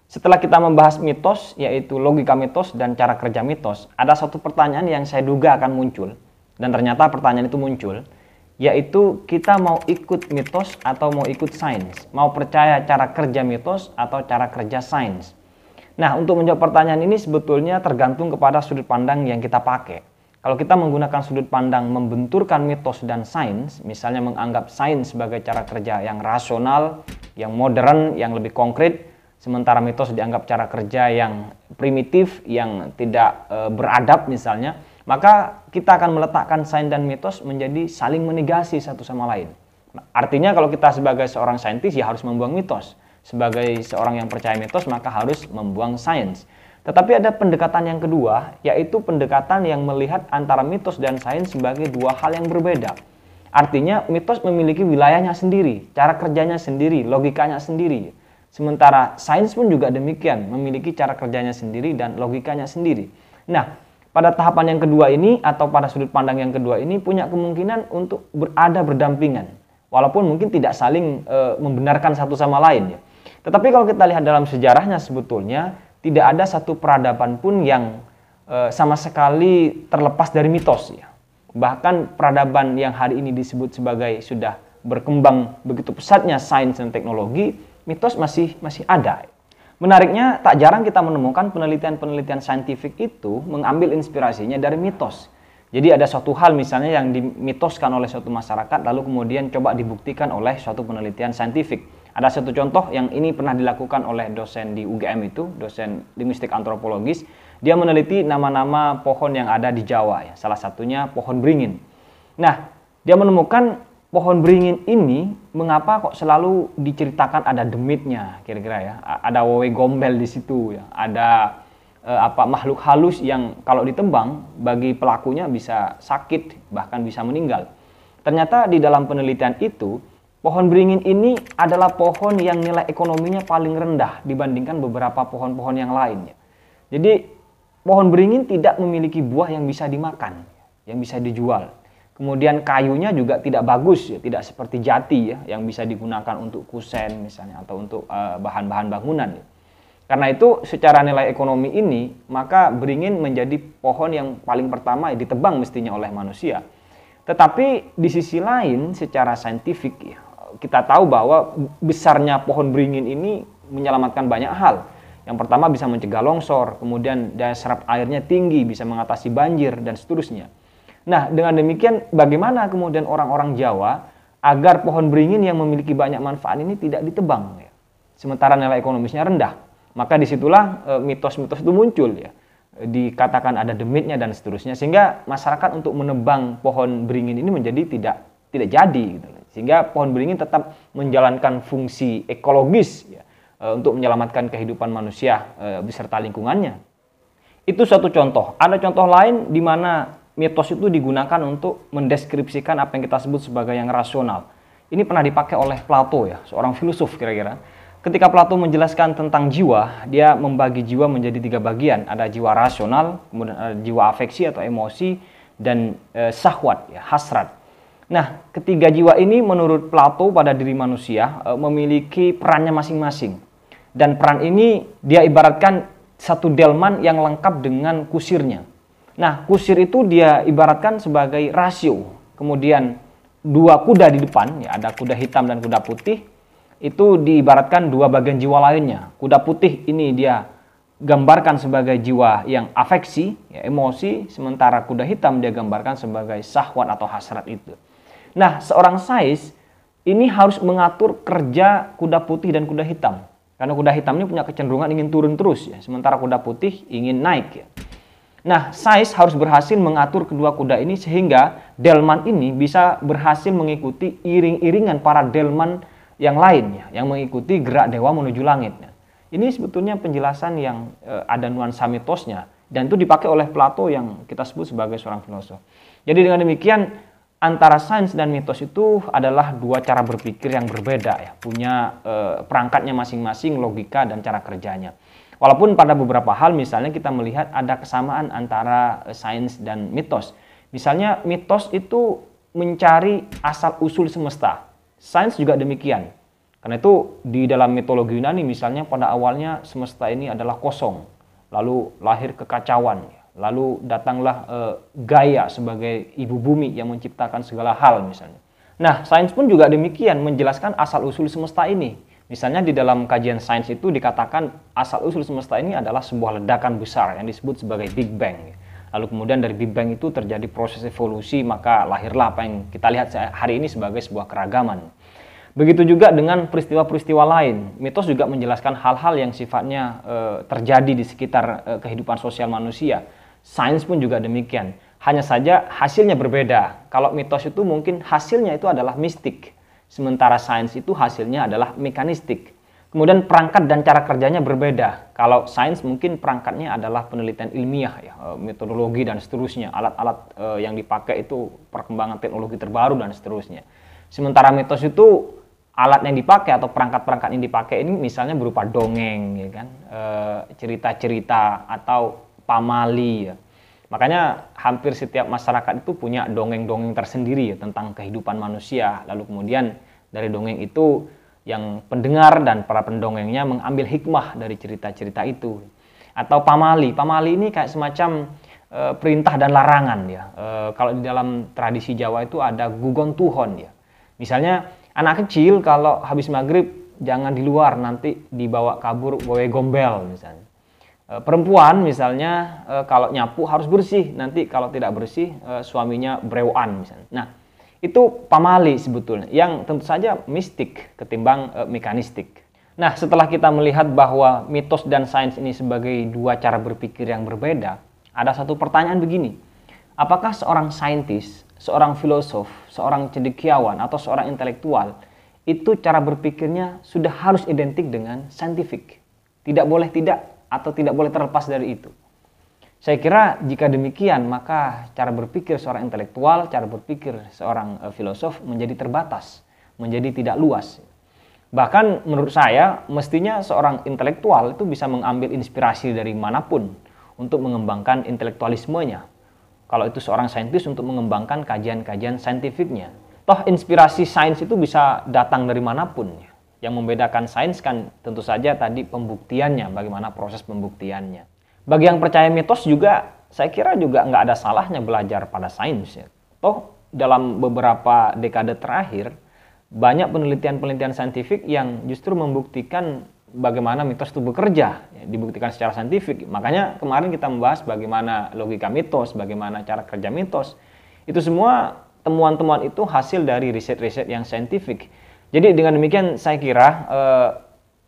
Setelah kita membahas mitos, yaitu logika mitos dan cara kerja mitos, ada satu pertanyaan yang saya duga akan muncul, dan ternyata pertanyaan itu muncul, yaitu kita mau ikut mitos atau mau ikut sains, mau percaya cara kerja mitos atau cara kerja sains. Nah, untuk menjawab pertanyaan ini sebetulnya tergantung kepada sudut pandang yang kita pakai. Kalau kita menggunakan sudut pandang membenturkan mitos dan sains, misalnya menganggap sains sebagai cara kerja yang rasional, yang modern, yang lebih konkret, sementara mitos dianggap cara kerja yang primitif, yang tidak beradab misalnya, maka kita akan meletakkan sains dan mitos menjadi saling menegasi satu sama lain. Artinya kalau kita sebagai seorang saintis ya harus membuang mitos. Sebagai seorang yang percaya mitos maka harus membuang sains. Tetapi ada pendekatan yang kedua, yaitu pendekatan yang melihat antara mitos dan sains sebagai dua hal yang berbeda. Artinya mitos memiliki wilayahnya sendiri, cara kerjanya sendiri, logikanya sendiri. Sementara sains pun juga demikian, memiliki cara kerjanya sendiri dan logikanya sendiri. Nah, pada tahapan yang kedua ini atau pada sudut pandang yang kedua ini punya kemungkinan untuk berada berdampingan. Walaupun mungkin tidak saling membenarkan satu sama lain. Ya. Tetapi kalau kita lihat dalam sejarahnya sebetulnya, tidak ada satu peradaban pun yang sama sekali terlepas dari mitos. Ya. Bahkan peradaban yang hari ini disebut sebagai sudah berkembang begitu pesatnya sains dan teknologi, mitos masih ada. Menariknya, tak jarang kita menemukan penelitian-penelitian saintifik itu mengambil inspirasinya dari mitos. Jadi ada suatu hal misalnya yang dimitoskan oleh suatu masyarakat, lalu kemudian coba dibuktikan oleh suatu penelitian saintifik. Ada satu contoh yang ini pernah dilakukan oleh dosen di UGM itu, dosen linguistik antropologis. Dia meneliti nama-nama pohon yang ada di Jawa, ya. Salah satunya pohon beringin. Nah, dia menemukan pohon beringin ini mengapa kok selalu diceritakan ada demitnya, kira-kira ya. Ada wewe gombel di situ, ya. Ada makhluk halus yang kalau ditebang bagi pelakunya bisa sakit, bahkan bisa meninggal. Ternyata di dalam penelitian itu, pohon beringin ini adalah pohon yang nilai ekonominya paling rendah dibandingkan beberapa pohon-pohon yang lainnya. Jadi pohon beringin tidak memiliki buah yang bisa dimakan, yang bisa dijual. Kemudian kayunya juga tidak bagus, ya, tidak seperti jati ya, yang bisa digunakan untuk kusen misalnya atau untuk bahan-bahan bangunan. Ya. Karena itu secara nilai ekonomi ini, maka beringin menjadi pohon yang paling pertama ditebang mestinya oleh manusia. Tetapi di sisi lain secara saintifik ya, kita tahu bahwa besarnya pohon beringin ini menyelamatkan banyak hal. Yang pertama bisa mencegah longsor, kemudian daya serap airnya tinggi, bisa mengatasi banjir, dan seterusnya. Nah, dengan demikian bagaimana kemudian orang-orang Jawa agar pohon beringin yang memiliki banyak manfaat ini tidak ditebang? Ya? Sementara nilai ekonomisnya rendah. Maka disitulah mitos-mitos itu muncul. Ya. Dikatakan ada demitnya dan seterusnya. Sehingga masyarakat untuk menebang pohon beringin ini menjadi tidak jadi. Gitu. Sehingga pohon beringin tetap menjalankan fungsi ekologis ya, untuk menyelamatkan kehidupan manusia beserta lingkungannya. Itu satu contoh. Ada contoh lain di mana mitos itu digunakan untuk mendeskripsikan apa yang kita sebut sebagai yang rasional. Ini pernah dipakai oleh Plato ya, seorang filsuf kira-kira. Ketika Plato menjelaskan tentang jiwa, dia membagi jiwa menjadi 3 bagian. Ada jiwa rasional, kemudian ada jiwa afeksi atau emosi, dan syahwat, ya, hasrat. Nah, ketiga jiwa ini menurut Plato pada diri manusia memiliki perannya masing-masing. Dan peran ini dia ibaratkan satu delman yang lengkap dengan kusirnya. Nah, kusir itu dia ibaratkan sebagai rasio. Kemudian 2 kuda di depan, ya, ada kuda hitam dan kuda putih, itu diibaratkan 2 bagian jiwa lainnya. Kuda putih ini dia gambarkan sebagai jiwa yang afeksi, ya, emosi, sementara kuda hitam dia gambarkan sebagai syahwat atau hasrat itu. Nah, seorang sains ini harus mengatur kerja kuda putih dan kuda hitam. Karena kuda hitam ini punya kecenderungan ingin turun terus, ya, sementara kuda putih ingin naik. Ya. Nah, sains harus berhasil mengatur kedua kuda ini sehingga delman ini bisa berhasil mengikuti iring-iringan para delman yang lainnya, yang mengikuti gerak dewa menuju langit. Ini sebetulnya penjelasan yang ada nuansa mitosnya, dan itu dipakai oleh Plato yang kita sebut sebagai seorang filosof. Jadi dengan demikian antara sains dan mitos itu adalah 2 cara berpikir yang berbeda, ya, punya perangkatnya masing-masing, logika dan cara kerjanya. Walaupun pada beberapa hal misalnya kita melihat ada kesamaan antara sains dan mitos. Misalnya mitos itu mencari asal-usul semesta. Sains juga demikian. Karena itu di dalam mitologi Yunani misalnya pada awalnya semesta ini adalah kosong, lalu lahir kekacauan, lalu datanglah Gaia sebagai ibu bumi yang menciptakan segala hal misalnya. Nah, sains pun juga demikian menjelaskan asal-usul semesta ini. Misalnya di dalam kajian sains itu dikatakan asal-usul semesta ini adalah sebuah ledakan besar yang disebut sebagai Big Bang. Lalu kemudian dari Big Bang itu terjadi proses evolusi, maka lahirlah apa yang kita lihat hari ini sebagai sebuah keragaman. Begitu juga dengan peristiwa-peristiwa lain. Mitos juga menjelaskan hal-hal yang sifatnya terjadi di sekitar kehidupan sosial manusia. Sains pun juga demikian. Hanya saja hasilnya berbeda. Kalau mitos itu mungkin hasilnya itu adalah mistik. Sementara sains itu hasilnya adalah mekanistik. Kemudian perangkat dan cara kerjanya berbeda. Kalau sains mungkin perangkatnya adalah penelitian ilmiah, ya, metodologi dan seterusnya. Alat-alat yang dipakai itu perkembangan teknologi terbaru dan seterusnya. Sementara mitos itu alat yang dipakai atau perangkat-perangkat yang dipakai ini misalnya berupa dongeng, ya kan, cerita-cerita atau pamali. Ya. Makanya hampir setiap masyarakat itu punya dongeng-dongeng tersendiri ya, tentang kehidupan manusia. Lalu kemudian dari dongeng itu yang pendengar dan para pendongengnya mengambil hikmah dari cerita-cerita itu. Atau pamali. Pamali ini kayak semacam perintah dan larangan ya. Kalau di dalam tradisi Jawa itu ada gugon tuhon ya. Misalnya anak kecil kalau habis maghrib jangan di luar, nanti dibawa kabur wewe gombel misalnya. Perempuan misalnya kalau nyapu harus bersih, nanti kalau tidak bersih suaminya brewokan misalnya. Nah, itu pamali sebetulnya yang tentu saja mistik ketimbang mekanistik. Nah, setelah kita melihat bahwa mitos dan sains ini sebagai dua cara berpikir yang berbeda, ada satu pertanyaan begini. Apakah seorang saintis, seorang filosof, seorang cendekiawan atau seorang intelektual itu cara berpikirnya sudah harus identik dengan saintifik? Tidak boleh tidak atau tidak boleh terlepas dari itu. Saya kira jika demikian maka cara berpikir seorang intelektual, cara berpikir seorang filosof menjadi terbatas, menjadi tidak luas. Bahkan menurut saya mestinya seorang intelektual itu bisa mengambil inspirasi dari manapun untuk mengembangkan intelektualismenya. Kalau itu seorang saintis untuk mengembangkan kajian-kajian saintifiknya. Toh inspirasi sains itu bisa datang dari manapun. Yang membedakan sains kan tentu saja tadi pembuktiannya, bagaimana proses pembuktiannya. Bagi yang percaya mitos juga, saya kira juga nggak ada salahnya belajar pada sains. Ya. Toh dalam beberapa dekade terakhir, banyak penelitian-penelitian saintifik yang justru membuktikan bagaimana mitos itu bekerja, ya, dibuktikan secara saintifik. Makanya kemarin kita membahas bagaimana logika mitos, bagaimana cara kerja mitos. Itu semua temuan-temuan itu hasil dari riset-riset yang saintifik. Jadi dengan demikian saya kira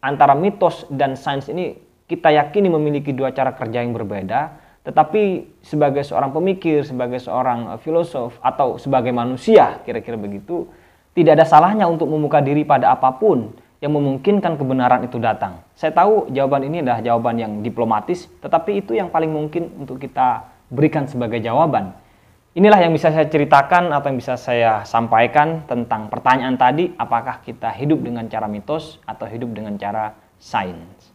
antara mitos dan sains ini kita yakini memiliki dua cara kerja yang berbeda, tetapi sebagai seorang pemikir, sebagai seorang filosof atau sebagai manusia kira-kira begitu, tidak ada salahnya untuk membuka diri pada apapun yang memungkinkan kebenaran itu datang. Saya tahu jawaban ini adalah jawaban yang diplomatis, tetapi itu yang paling mungkin untuk kita berikan sebagai jawaban. Inilah yang bisa saya ceritakan atau yang bisa saya sampaikan tentang pertanyaan tadi, apakah kita hidup dengan cara mitos atau hidup dengan cara sains.